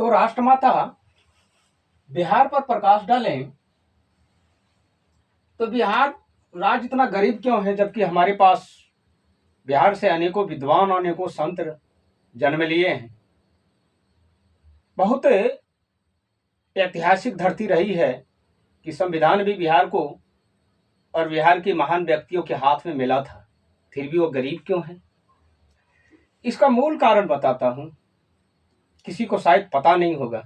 तो राष्ट्रमाता बिहार पर प्रकाश डालें तो बिहार राज्य इतना गरीब क्यों है, जबकि हमारे पास बिहार से अनेकों विद्वान और अनेकों संत जन्म लिए हैं। बहुत ऐतिहासिक धरती रही है कि संविधान भी बिहार को और बिहार के महान व्यक्तियों के हाथ में मिला था, फिर भी वो गरीब क्यों है। इसका मूल कारण बताता हूं, किसी को शायद पता नहीं होगा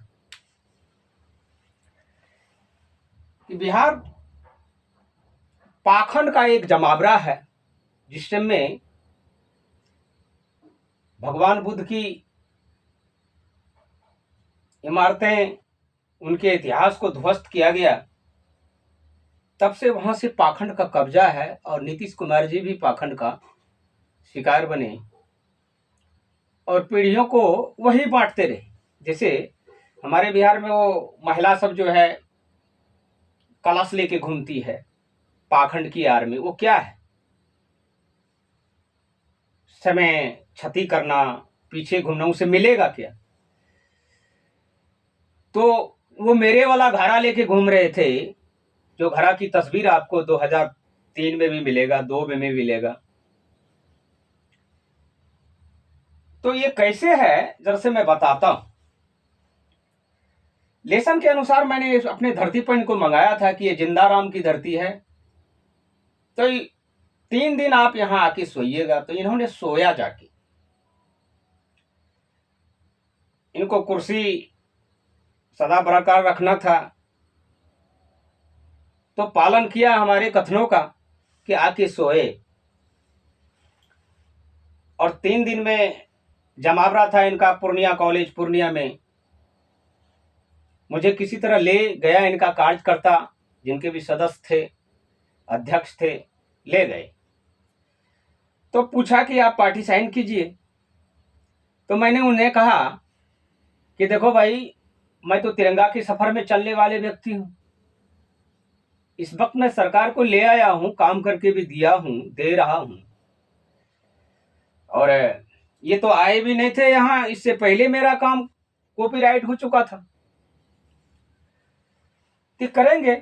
कि बिहार पाखंड का एक जमावड़ा है, जिसमें भगवान बुद्ध की इमारतें, उनके इतिहास को ध्वस्त किया गया। तब से वहां से पाखंड का कब्जा है और नीतीश कुमार जी भी पाखंड का शिकार बने और पीढ़ियों को वही बांटते रहे। जैसे हमारे बिहार में वो महिला सब जो है कलश लेके घूमती है पाखंड की आड़ में, वो क्या है? समय क्षति करना, पीछे घूमना, उसे मिलेगा क्या? तो वो मेरे वाला घड़ा लेके घूम रहे थे, जो घड़ा की तस्वीर आपको 2003 में भी मिलेगा, 2 में भी मिलेगा। तो ये कैसे है, जरा से मैं बताता हूं। लेसन के अनुसार मैंने अपने धरती पर इनको मंगाया था कि ये जिंदा राम की धरती है, तो 3 दिन आप यहां आके सोइएगा। तो इन्होंने सोया जाके, इनको कुर्सी सदा बरकरार रखना था, तो पालन किया हमारे कथनों का कि आके सोए। और 3 दिन में जमावड़ा था इनका पूर्णिया कॉलेज पूर्णिया में। मुझे किसी तरह ले गया इनका कार्यकर्ता, जिनके भी सदस्य थे, अध्यक्ष थे, ले गए। तो पूछा कि आप पार्टी साइन कीजिए। तो मैंने उन्हें कहा कि देखो भाई, मैं तो तिरंगा के सफर में चलने वाले व्यक्ति हूं। इस वक्त मैं सरकार को ले आया हूं, काम करके भी दिया हूं, दे रहा हूं। और ये तो आए भी नहीं थे यहां, इससे पहले मेरा काम कॉपीराइट हो चुका था। कि करेंगे,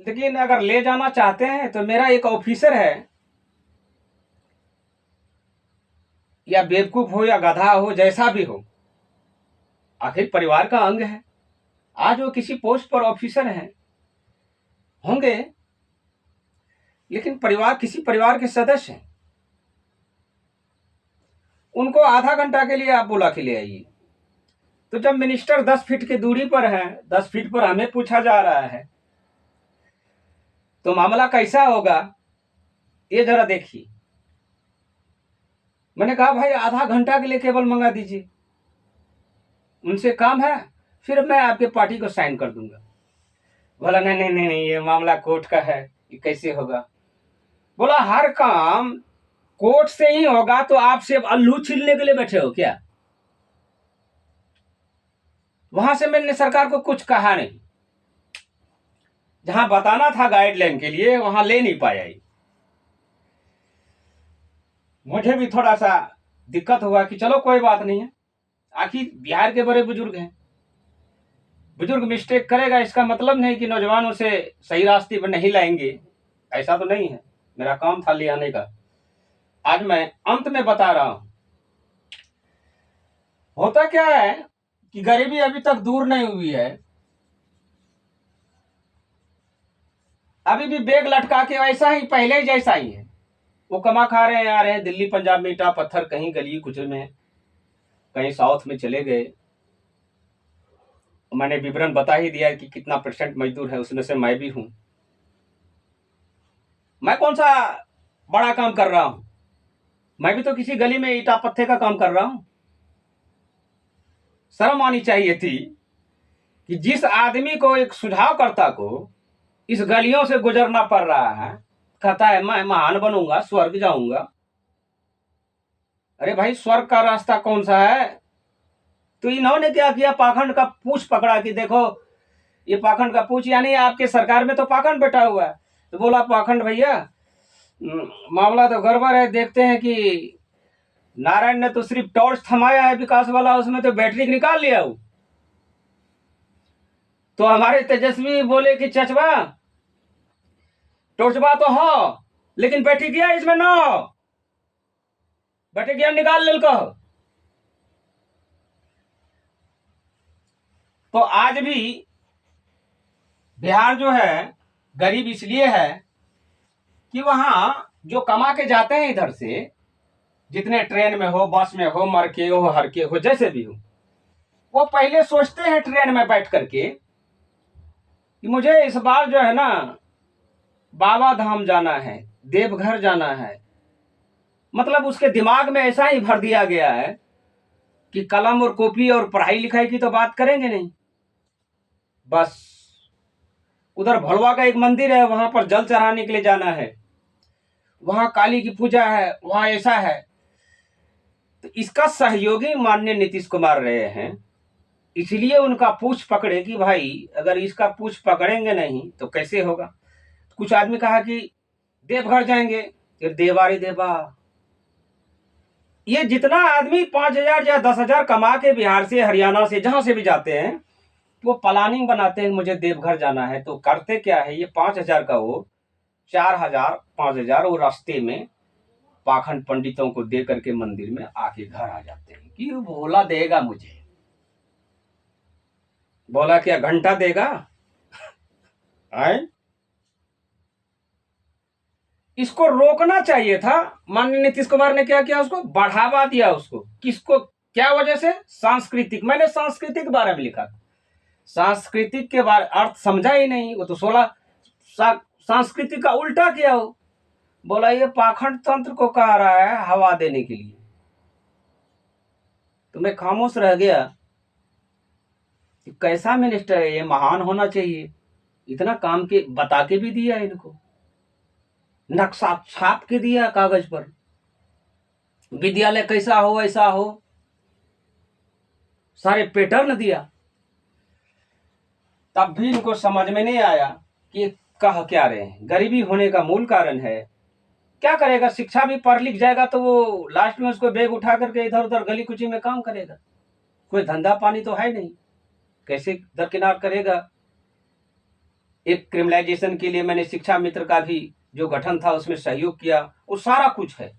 लेकिन अगर ले जाना चाहते हैं तो मेरा एक ऑफिसर है, या बेवकूफ हो या गधा हो, जैसा भी हो, आखिर परिवार का अंग है। आज वो किसी पोस्ट पर ऑफिसर हैं, होंगे, लेकिन परिवार, किसी परिवार के सदस्य हैं। उनको आधा घंटा के लिए आप बुला के ले आइए। तो जब मिनिस्टर 10 फीट की दूरी पर है, 10 फीट पर हमें पूछा जा रहा है, तो मामला कैसा होगा ये जरा देखिए। मैंने कहा भाई आधा घंटा के लिए केवल मंगा दीजिए, उनसे काम है, फिर मैं आपके पार्टी को साइन कर दूंगा। बोला नहीं नहीं नहीं नहीं, ये मामला कोर्ट का है, ये कैसे होगा? बोला हर काम कोर्ट से ही होगा, तो आप सिर्फ अल्लू छीलने के लिए बैठे हो क्या? वहां से मैंने सरकार को कुछ कहा नहीं, जहां बताना था गाइडलाइन के लिए वहां ले नहीं पाया। मुझे भी थोड़ा सा दिक्कत हुआ कि चलो कोई बात नहीं है, आखिर बिहार के बड़े बुजुर्ग हैं, बुजुर्ग मिस्टेक करेगा, इसका मतलब नहीं कि नौजवान उसे सही रास्ते पर नहीं लाएंगे, ऐसा तो नहीं है। मेरा काम था ले आने का। आज मैं अंत में बता रहा हूं, होता क्या है कि गरीबी अभी तक दूर नहीं हुई है। अभी भी बैग लटका के वैसा ही, पहले ही जैसा ही है। वो कमा खा रहे हैं, आ रहे हैं दिल्ली पंजाब में, ईटा पत्थर, कहीं गली कुचल में, कहीं साउथ में चले गए। मैंने विवरण बता ही दिया कि कितना % मजदूर है, उसमें से मैं भी हूं। मैं कौन सा बड़ा काम कर रहा हूं? मैं भी तो किसी गली में ईटा पत्थर का काम कर रहा हूं। शर्म आनी चाहिए थी कि जिस आदमी को, एक सुझावकर्ता को, इस गलियों से गुजरना पड़ रहा है, कहता है मैं महान बनूंगा, स्वर्ग जाऊंगा। अरे भाई, स्वर्ग का रास्ता कौन सा है? तो इन्होंने क्या किया, पाखंड का पूछ पकड़ा कि देखो ये पाखंड का पूछ, यानी आपके सरकार में तो पाखंड बैठा हुआ है। तो बोला पाखंड भैया, मामला तो गड़बड़ है, देखते हैं कि नारायण ने तो सिर्फ टॉर्च थमाया है विकास वाला, उसमें तो बैटरी निकाल लिया वो। तो हमारे तेजस्वी बोले कि चचवा टॉर्चबा तो हो लेकिन बैटरी गया इसमें ना हो, बैटरी गया निकाल ले कहो। तो आज भी बिहार जो है गरीब इसलिए है कि वहां जो कमा के जाते हैं इधर से, जितने ट्रेन में हो, बस में हो, मर के हो, हर के हो, जैसे भी हो, वो पहले सोचते हैं ट्रेन में बैठ करके कि मुझे इस बार जो है ना बाबा धाम जाना है, देवघर जाना है। मतलब उसके दिमाग में ऐसा ही भर दिया गया है कि कलम और कॉपी और पढ़ाई लिखाई की तो बात करेंगे नहीं, बस उधर भड़वा का एक मंदिर है, वहां पर जल चढ़ाने के लिए जाना है, वहां काली की पूजा है, वहां ऐसा है। तो इसका सहयोगी माननीय नीतीश कुमार रहे हैं, इसलिए उनका पूछ पकड़े कि भाई अगर इसका पूछ पकड़ेंगे नहीं तो कैसे होगा। कुछ आदमी कहा कि देवघर जाएंगे, फिर देवा रे देवा, ये जितना आदमी 5,000 या 10,000 कमा के बिहार से, हरियाणा से, जहां से भी जाते हैं, वो प्लानिंग बनाते हैं मुझे देवघर जाना है, तो करते क्या है, ये 5,000 का वो 4,000 5,000 वो रास्ते में पाखंड पंडितों को दे करके मंदिर में आके घर आ जाते हैं कि भोला देगा मुझे। बोला क्या घंटा देगा? आए, इसको रोकना चाहिए था। माननीय नीतीश कुमार ने क्या किया, उसको बढ़ावा दिया। उसको किसको, क्या वजह से? सांस्कृतिक, मैंने सांस्कृतिक के बारे में लिखा, सांस्कृतिक के बारे अर्थ समझा ही नहीं वो तो 16 सांस्कृतिक का उल्टा किया हो। बोला ये पाखंड तंत्र को कह रहा है हवा देने के लिए। तो मैं खामोश रह गया कि कैसा मिनिस्टर है ये, महान होना चाहिए। इतना काम के बता के भी दिया इनको, नक्शा छाप के दिया कागज पर, विद्यालय कैसा हो ऐसा हो, सारे पैटर्न दिया। तब भी इनको समझ में नहीं आया कि कह क्या रहे हैं। गरीबी होने का मूल कारण है। क्या करेगा, शिक्षा भी पढ़ लिख जाएगा तो वो लास्ट में उसको बैग उठा करके इधर उधर गली कुची में काम करेगा। कोई धंधा पानी तो है नहीं, कैसे दरकिनार करेगा। एक क्रिमिनलाइजेशन के लिए मैंने शिक्षा मित्र का भी जो गठन था उसमें सहयोग किया, वो सारा कुछ है,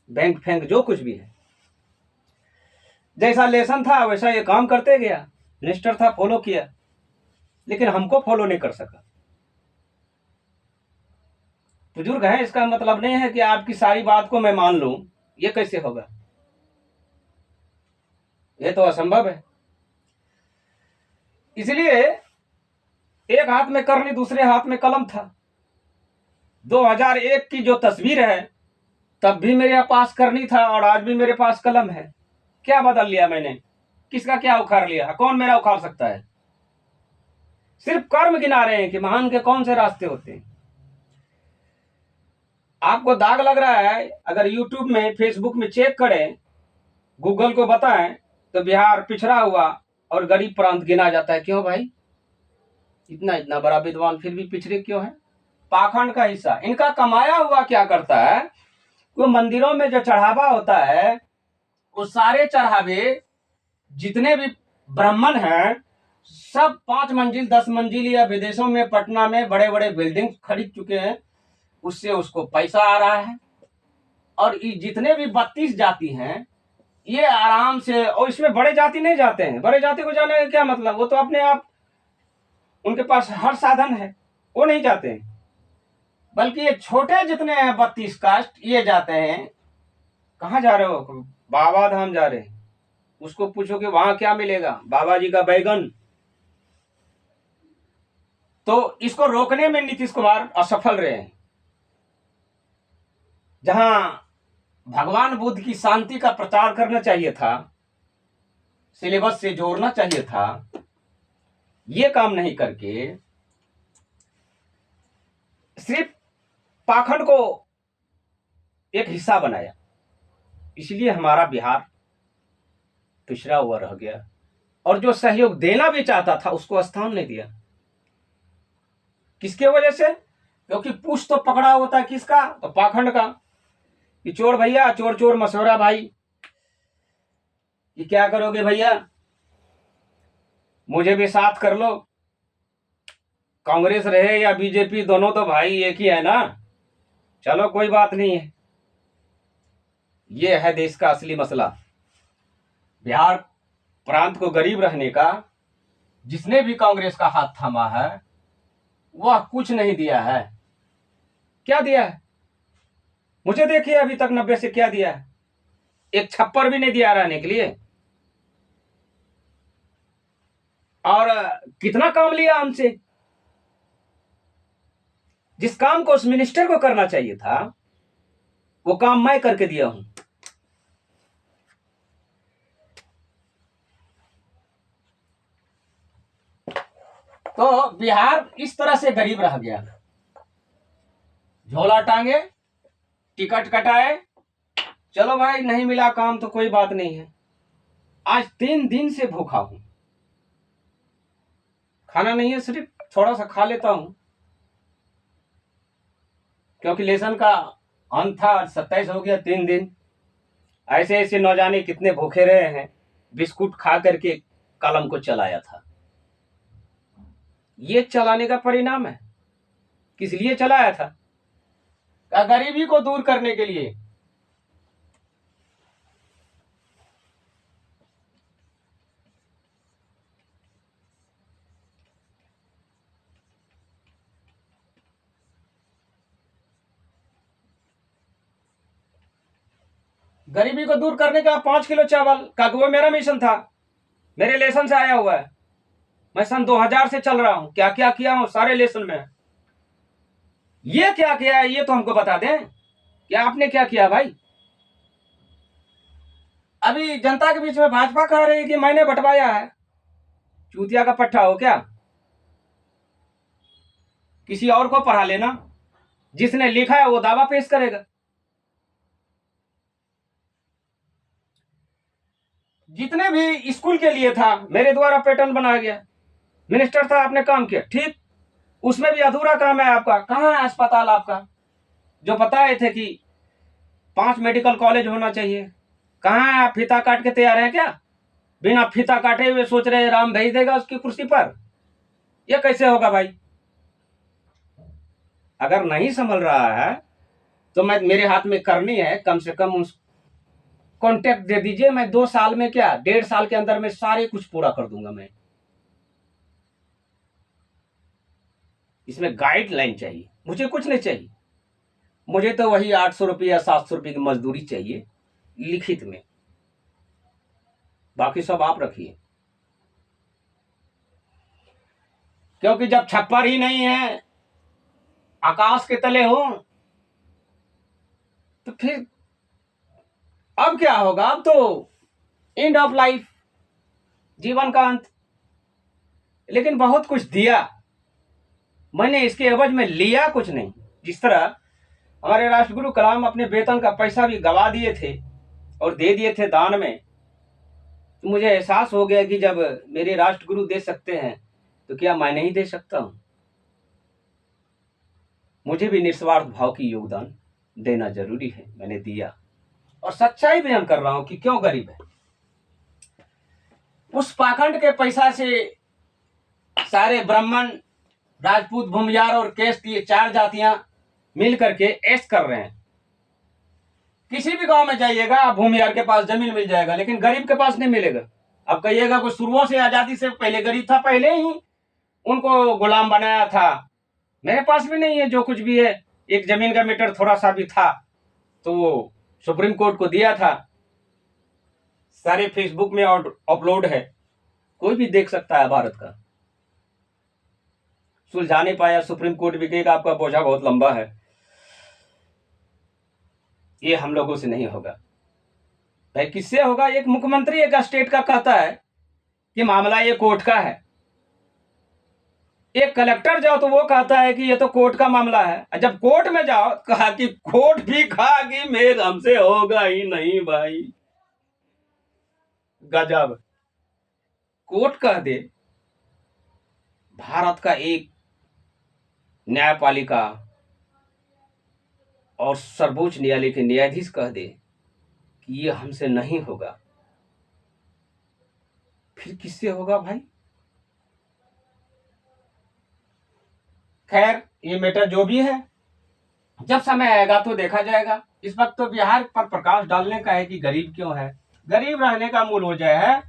बैंक फैंक जो कुछ भी है। जैसा लेसन था वैसा ये काम करते गया, मिनिस्टर था फॉलो किया, लेकिन हमको फॉलो नहीं कर सका। बुजुर्ग है, इसका मतलब नहीं है कि आपकी सारी बात को मैं मान लूं, ये कैसे होगा, ये तो असंभव है। इसलिए एक हाथ में करनी दूसरे हाथ में कलम था। 2001 की जो तस्वीर है तब भी मेरे पास करनी था और आज भी मेरे पास कलम है। क्या बदल लिया मैंने, किसका क्या उखाड़ लिया, कौन मेरा उखाड़ सकता है? सिर्फ कर्म गिना रहे हैं कि महान के कौन से रास्ते होते हैं। आपको दाग लग रहा है, अगर यूट्यूब में फेसबुक में चेक करें, गूगल को बताएं, तो बिहार पिछड़ा हुआ और गरीब प्रांत गिना जाता है। क्यों भाई, इतना इतना बड़ा विद्वान फिर भी पिछड़े क्यों है? पाखंड का हिस्सा, इनका कमाया हुआ क्या करता है, वो मंदिरों में जो चढ़ावा होता है वो सारे चढ़ावे जितने भी ब्राह्मण हैं सब 5 मंजिल 10 मंजिल या विदेशों में पटना में बड़े बड़े बिल्डिंग खरीद चुके हैं, उससे उसको पैसा आ रहा है। और जितने भी 32 जाति हैं ये आराम से, और इसमें बड़े जाति नहीं जाते हैं। बड़े जाति को जाने का क्या मतलब, वो तो अपने आप उनके पास हर साधन है, वो नहीं जाते हैं। बल्कि ये छोटे जितने हैं 32 कास्ट ये जाते हैं। कहाँ जा रहे हो? बाबा धाम जा रहे हैं। उसको पूछो कि वहां क्या मिलेगा, बाबा जी का बैगन। तो इसको रोकने में नीतीश कुमार असफल रहे हैं। जहां भगवान बुद्ध की शांति का प्रचार करना चाहिए था, सिलेबस से जोड़ना चाहिए था, ये काम नहीं करके सिर्फ पाखंड को एक हिस्सा बनाया। इसलिए हमारा बिहार पिछड़ा हुआ रह गया, और जो सहयोग देना भी चाहता था उसको स्थान नहीं दिया। किसके वजह से? क्योंकि पुष्ट तो पकड़ा होता है किसका, तो पाखंड का। कि चोर भैया, चोर चोर मशवरा भाई, कि क्या करोगे भैया, मुझे भी साथ कर लो, कांग्रेस रहे या बीजेपी, दोनों तो भाई एक ही है ना, चलो कोई बात नहीं है। ये है देश का असली मसला। बिहार प्रांत को गरीब रहने का जिसने भी कांग्रेस का हाथ थामा है वह कुछ नहीं दिया है। क्या दिया है? मुझे देखिए अभी तक 90 से क्या दिया है? एक छप्पर भी नहीं दिया रहने के लिए। और कितना काम लिया हमसे? जिस काम को उस मिनिस्टर को करना चाहिए था वो काम मैं करके दिया हूं। तो बिहार इस तरह से गरीब रह गया। झोला टांगे, टिकट कटाए, चलो भाई नहीं मिला काम तो कोई बात नहीं है। आज 3 दिन से भूखा हूं, खाना नहीं है, सिर्फ थोड़ा सा खा लेता हूं क्योंकि लेसन का अंत था। 27 हो गया, 3 दिन ऐसे ऐसे न जाने कितने भूखे रहे हैं। बिस्कुट खा करके कलम को चलाया था। ये चलाने का परिणाम है। किस लिए चलाया था? गरीबी को दूर करने के लिए। गरीबी को दूर करने का 5 किलो चावल का वो मेरा मिशन था। मेरे लेसन से आया हुआ है। मैं सन 2000 से चल रहा हूं। क्या क्या किया हूं सारे लेसन में। ये क्या किया है ये तो हमको बता दें। क्या आपने क्या किया भाई? अभी जनता के बीच में भाजपा कह रही है कि मैंने बंटवाया है। चूतिया का पट्टा हो क्या? किसी और को पढ़ा लेना, जिसने लिखा है वो दावा पेश करेगा। जितने भी स्कूल के लिए था मेरे द्वारा पैटर्न बनाया गया। मिनिस्टर था, आपने काम किया ठीक, उसमें भी अधूरा काम है आपका। कहाँ है अस्पताल आपका जो बताए थे कि 5 मेडिकल कॉलेज होना चाहिए? कहाँ है? आप फीता काट के तैयार है क्या? बिना फीता काटे हुए सोच रहे राम भेज देगा उसकी कुर्सी पर? यह कैसे होगा भाई? अगर नहीं संभल रहा है तो मैं मेरे हाथ में करनी है, कम से कम उस कॉन्टेक्ट दे दीजिए। मैं 2 साल में क्या 1.5 साल के अंदर में सारे कुछ पूरा कर दूंगा। मैं इसमें गाइडलाइन चाहिए, मुझे कुछ नहीं चाहिए। मुझे तो वही 800 रुपये या 700 रुपये की मजदूरी चाहिए लिखित में, बाकी सब आप रखिए। क्योंकि जब छप्पर ही नहीं है, आकाश के तले हो, तो फिर अब क्या होगा? अब तो एंड ऑफ लाइफ, जीवन का अंत। लेकिन बहुत कुछ दिया मैंने, इसके एवज में लिया कुछ नहीं। जिस तरह हमारे राष्ट्रगुरु कलाम अपने वेतन का पैसा भी गवा दिए थे और दे दिए थे दान में, तो मुझे एहसास हो गया कि जब मेरे राष्ट्रगुरु दे सकते हैं तो क्या मैं नहीं दे सकता हूं? मुझे भी निस्वार्थ भाव की योगदान देना जरूरी है। मैंने दिया और सच्चाई बयान कर रहा हूं कि क्यों गरीब है। उस पाखंड के पैसा से सारे ब्राह्मण, राजपूत, भूमियार और केस्ट, ये 4 जातियां मिल करके ऐश कर रहे हैं। किसी भी गांव में जाइएगा भूमियार के पास जमीन मिल जाएगा, लेकिन गरीब के पास नहीं मिलेगा। अब कहिएगा कोई शुरुओं से आजादी से पहले गरीब था, पहले ही उनको गुलाम बनाया था। मेरे पास भी नहीं है जो कुछ भी है। एक जमीन का मीटर थोड़ा सा भी था तो वो सुप्रीम कोर्ट को दिया था। सारे फेसबुक में अपलोड है, कोई भी देख सकता है भारत का। सुलझा नहीं पाया, सुप्रीम कोर्ट भी कहेगा आपका बोझा बहुत लंबा है। ये हम लोगों से नहीं होगा भाई। किससे होगा? एक मुख्यमंत्री एक स्टेट का कहता है कि मामला ये कोर्ट का है, एक कलेक्टर जाओ तो वो कहता है कि ये तो कोर्ट का मामला है। जब कोर्ट में जाओ कहा कि कोर्ट भी कहा कि मेरे हमसे होगा ही नहीं भाई। गजब। कोर्ट कह दे भारत का एक न्यायपालिका और सर्वोच्च न्यायालय के न्यायाधीश कह दे कि ये हमसे नहीं होगा, फिर किससे होगा भाई? खैर, ये मैटर जो भी है, जब समय आएगा तो देखा जाएगा। इस वक्त तो बिहार पर प्रकाश डालने का है कि गरीब क्यों है। गरीब रहने का मूल वजह है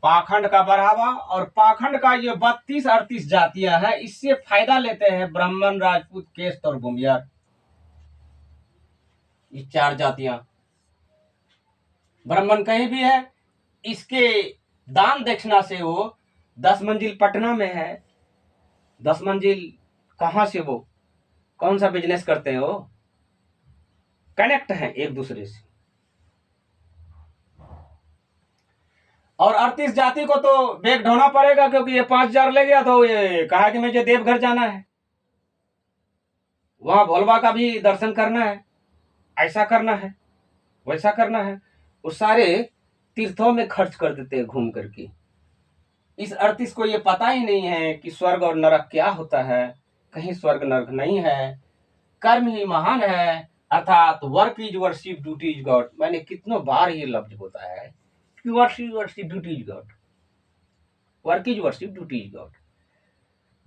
पाखंड का बढ़ावा, और पाखंड का ये 32-38 जातियां हैं, इससे फायदा लेते हैं ब्राह्मण, राजपूत, केस्त और भूमियार। ये 4 जातियां, ब्राह्मण कहीं भी है, इसके दान दक्षिणा से वो 10 मंजिल पटना में है, 10 मंजिल कहां से, वो कौन सा बिजनेस करते हैं, वो कनेक्ट हैं एक दूसरे से। और 38 जाति को तो बैग ढोना पड़ेगा, क्योंकि ये 5,000 ले गया तो ये कहा कि मुझे देवघर जाना है, वहां भोलबा का भी दर्शन करना है, ऐसा करना है, वैसा करना है। वो सारे तीर्थों में खर्च कर देते हैं घूम करके। इस 38 को ये पता ही नहीं है कि स्वर्ग और नरक क्या होता है। कहीं स्वर्ग नरक नहीं है, कर्म ही महान है, अर्थात work is worship, duty is God. मैंने कितनों बार ये लफ्ज होता है कि work is worship, duty is God, work is worship, duty is God.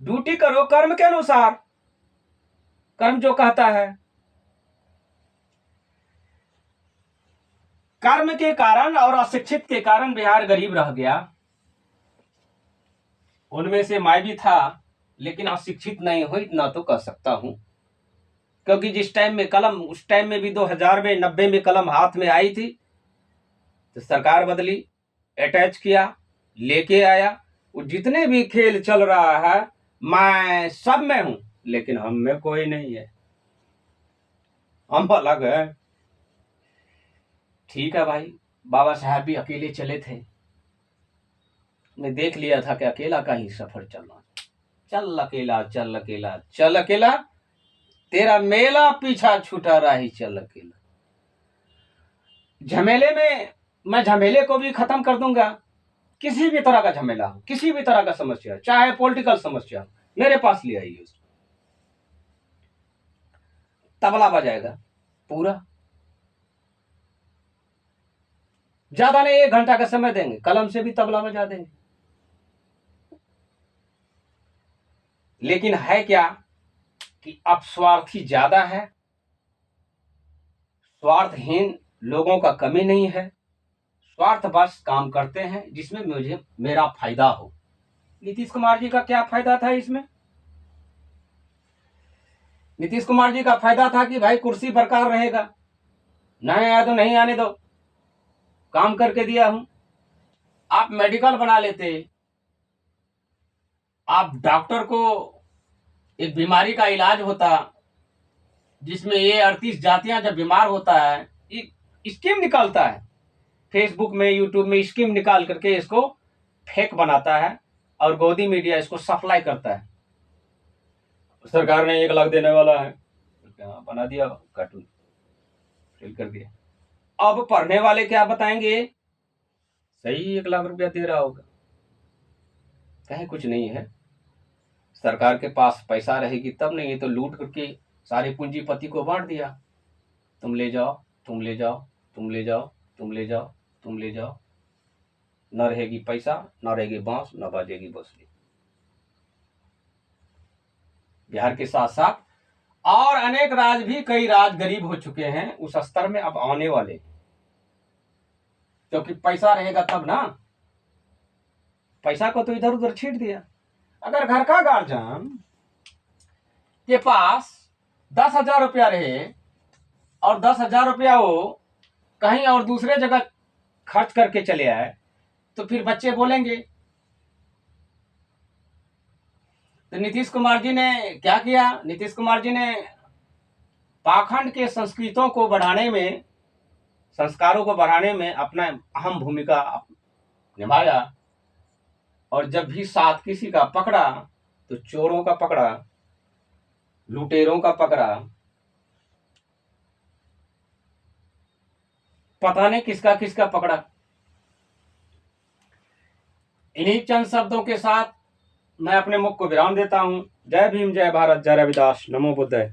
Duty करो कर्म के अनुसार, कर्म जो कहता है। कर्म के कारण और अशिक्षित के कारण बिहार गरीब रह गया। उनमें से मैं भी था, लेकिन अशिक्षित नहीं हुई, इतना तो कह सकता हूं। क्योंकि जिस टाइम में कलम, उस टाइम में भी 2000 में 90 में कलम हाथ में आई थी, तो सरकार बदली, अटैच किया, लेके आया। वो जितने भी खेल चल रहा है, मैं सब में हूं, लेकिन हम में कोई नहीं है, हम अलग है। ठीक है भाई, बाबा साहब भी अकेले चले थे, मैं देख लिया था कि अकेला का ही सफर चलना। चल अकेला, चल अकेला, चल अकेला, तेरा मेला पीछा छूटा राही, चल अकेला। झमेले में मैं झमेले को भी खत्म कर दूंगा। किसी भी तरह का झमेला हो, किसी भी तरह का समस्या, चाहे पॉलिटिकल समस्या, मेरे पास ले आइए। तबला बजाएगा पूरा, ज्यादा नहीं 1 घंटा का समय देंगे, कलम से भी तबला बजा देंगे। लेकिन है क्या कि अब स्वार्थी ज्यादा है, स्वार्थहीन लोगों का कमी नहीं है। स्वार्थ बस काम करते हैं जिसमें मुझे मेरा फायदा हो। नीतीश कुमार जी का क्या फायदा था इसमें? नीतीश कुमार जी का फायदा था कि भाई कुर्सी बरकरार रहेगा, नहीं आया तो नहीं आने दो, काम करके दिया हूं। आप मेडिकल बना लेते, आप डॉक्टर को एक बीमारी का इलाज होता, जिसमें ये 38 जातियां जब बीमार होता है, स्कीम निकालता है, फेसबुक में, यूट्यूब में स्कीम निकाल करके इसको फेक बनाता है, और गोदी मीडिया इसको सप्लाई करता है। सरकार ने 1 लाख देने वाला है, बना दिया कार्टून, फिल कर दिया। अब पढ़ने वाले क्या बताएंगे, सही 1 लाख रुपया दे रहा होगा, कहीं कुछ नहीं है। सरकार के पास पैसा रहेगी तब, नहीं है तो लूट करके सारे पूंजीपति को बांट दिया, तुम ले जाओ, तुम ले जाओ, तुम ले जाओ, तुम ले जाओ, तुम ले जाओ। न रहेगी पैसा, न रहेगी बांस, न बाजेगी बसली। बिहार के साथ साथ और अनेक राज्य भी, कई राज्य गरीब हो चुके हैं, उस स्तर में अब आने वाले, क्योंकि पैसा रहेगा तब ना। पैसा को तो इधर उधर छीट दिया। अगर घर का गार्जियन के पास 10,000 रुपया रहे और 10,000 रुपया वो कहीं और दूसरे जगह खर्च करके चले आए, तो फिर बच्चे बोलेंगे। तो नीतीश कुमार जी ने क्या किया? नीतीश कुमार जी ने पाखंड के संस्कृतों को बढ़ाने में, संस्कारों को बढ़ाने में अपना अहम भूमिका निभाया। और जब भी साथ किसी का पकड़ा, तो चोरों का पकड़ा, लुटेरों का पकड़ा, पता नहीं किसका किसका पकड़ा। इन्हीं चंद शब्दों के साथ मैं अपने मुख को विराम देता हूं। जय भीम, जय भारत, जय रविदास, नमो बुद्धाय।